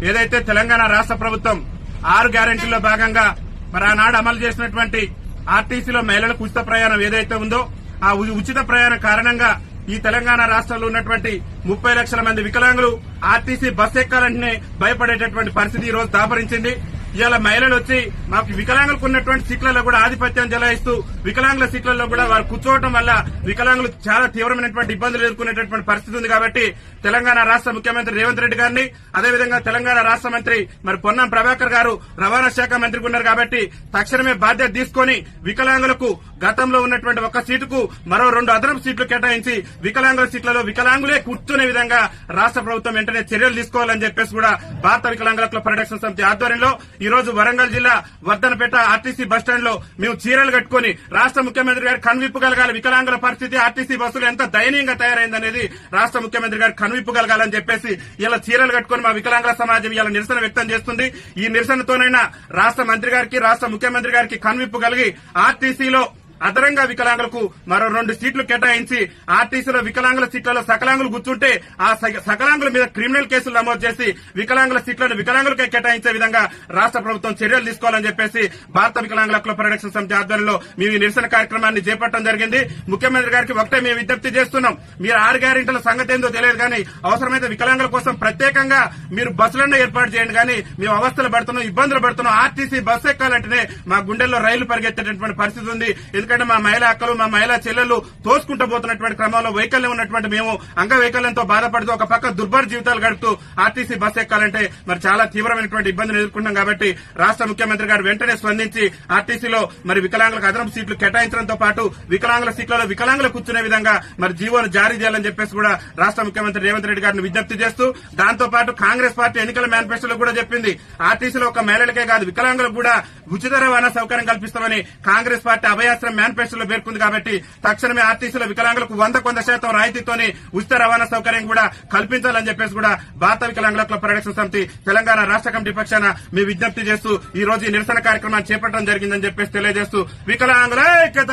ఏదైతే తెలంగాణ రాష్ట్ర ప్రభుత్వం 6 గ్యారెంటీల్లో భాగంగా మరి ఆనాడు అమలు చేసినటువంటి ఆర్టీసీలో మహిళలకు ఉచిత ప్రయాణం ఏదైతే ఉందో ఆ ఉచిత ప్రయాణం కారణంగా ఈ తెలంగాణ రాష్ట్రంలో ఉన్నటువంటి 30 లక్షల మంది వికలాంగులు ఆర్టీసీ బస్సు ఎక్కాలంటేనే భయపడేటటువంటి పరిస్థితి ఈ రోజు దాపరించింది. ఇవాళ మహిళలు వచ్చి మాకు వికలాంగులకు ఉన్నటువంటి సీట్లలో కూడా ఆధిపత్యం చెలాయిస్తూ వికలాంగుల సీట్లలో కూడా వారు కూర్చోవడం వల్ల వికలాంగులు చాలా తీవ్రమైనటువంటి ఇబ్బందులు ఎదుర్కొనేటటువంటి పరిస్థితి ఉంది. కాబట్టి తెలంగాణ రాష్ట్ర ముఖ్యమంత్రి రేవంత్ రెడ్డి గారిని అదేవిధంగా తెలంగాణ రాష్ట్ర మంత్రి మరి పొన్నం ప్రభాకర్ గారు రవాణా శాఖ మంత్రిగా ఉన్నారు కాబట్టి తక్షణమే బాధ్యత తీసుకుని వికలాంగులకు గతంలో ఉన్నటువంటి ఒక సీటుకు మరో 2 అదనపు సీట్లు కేటాయించి వికలాంగుల సీట్లలో వికలాంగులే కూర్చునే విధంగా రాష్ట్ర ప్రభుత్వం వెంటనే చర్యలు తీసుకోవాలని చెప్పేసి కూడా భారత వికలాంగుల హక్కుల పరిరక్షణ సమితి ఆధ్వర్యంలో ఈ రోజు వరంగల్ జిల్లా వర్ధనపేట ఆర్టీసీ బస్టాండ్ లో మేము చీరలు కట్టుకుని రాష్ట్ర ముఖ్యమంత్రి గారు కనువిప్పగలగాలి, వికలాంగుల పరిస్థితి ఆర్టీసీ బస్సులు ఎంత దయనీయంగా తయారైందనేది రాష్ట్ర ముఖ్యమంత్రి గారు కనువిప్పగలగాలని చెప్పేసి ఇలా చీరలు కట్టుకుని మా వికలాంగుల సమాజం ఇలా నిరసన వ్యక్తం చేస్తుంది. ఈ నిరసనతోనైనా రాష్ట్ర మంత్రి గారికి రాష్ట్ర ముఖ్యమంత్రి గారికి కనువిప్పగలిగి ఆర్టీసీలో అదనంగా వికలాంగులకు మరో 2 సీట్లు కేటాయించి ఆర్టీసీలో వికలాంగుల సీట్లలో సకలాంగులు కూర్చుంటే ఆ సకలాంగుల మీద క్రిమినల్ కేసులు నమోదు చేసి వికలాంగుల సీట్లను వికలాంగులకే కేటాయించే విధంగా రాష్ట్ర ప్రభుత్వం చర్యలు తీసుకోవాలని చెప్పేసి భారత వికలాంగుల హక్కుల పరిరక్షణ సమితి ఆధ్వర్యంలో మేము ఈ నిరసన కార్యక్రమాన్ని చేపట్టడం జరిగింది. ముఖ్యమంత్రి గారికి ఒకటే మేము విజ్ఞప్తి చేస్తున్నాం, మీరు 6 గ్యారెంటీల సంగతి ఏందో తెలియదు కానీ అవసరమైతే వికలాంగుల కోసం ప్రత్యేకంగా మీరు బస్సులన్నా ఏర్పాటు చేయండి. కానీ మేము అవస్థలు పడుతున్నాం, ఇబ్బందులు పడుతున్నాం. ఆర్టీసీ బస్సు ఎక్కాలంటేనే మా గుండెల్లో రైలు పరిగెత్తేటటువంటి పరిస్థితి ఉంది. ఎందుకంటే మా మహిళా అక్కలు మా మహిళా చెల్లెలు తోసుకుంటూ పోతున్నటువంటి క్రమంలో వైకల్యం ఉన్నటువంటి మేము అంగవైకల్యంతో బాధపడుతూ ఒక పక్క దుర్భర జీవితాలు గడుపుతూ ఆర్టీసీ బస్సు ఎక్కాలంటే మరి చాలా తీవ్రమైనటువంటి ఇబ్బందులు ఎదుర్కొంటాం. కాబట్టి రాష్ట్ర ముఖ్యమంత్రి గారు వెంటనే స్పందించి ఆర్టీసీలో మరి వికలాంగులకు అదనపు సీట్లు కేటాయించడంతో పాటు వికలాంగుల సీట్లలో వికలాంగులు కూర్చునే విధంగా మరి జీవోను జారీ చేయాలని చెప్పేసి కూడా రాష్ట్ర ముఖ్యమంత్రి రేవంత్ రెడ్డి గారిని విజ్ఞప్తి చేస్తూ దాంతో పాటు కాంగ్రెస్ పార్టీ ఎన్నికల మేనిఫెస్టోలో కూడా చెప్పింది ఆర్టీసీలో ఒక మహిళలకే కాదు వికలాంగులకు కూడా ఉచిత రవాణా సౌకర్యం కల్పిస్తామని కాంగ్రెస్ పార్టీ అభయాస్త్రం మేనిఫెస్టోలో పేర్కొంది. కాబట్టి తక్షణమే ఆర్టీసీలో వికలాంగులకు 100% రాయితీతోనే ఉచిత రవాణా సౌకర్యం కూడా కల్పించాలని చెప్పేసి కూడా భారత వికలాంగుల హక్కుల పరిరక్షణ సమితి తెలంగాణ రాష్ట్ర కమిటీ పక్షాన మేము విజ్ఞప్తి చేస్తూ ఈ రోజు ఈ నిరసన కార్యక్రమాన్ని చేపట్టడం జరిగిందని చెప్పేసి తెలియజేస్తూ వికలాంగుల ఐక్యత.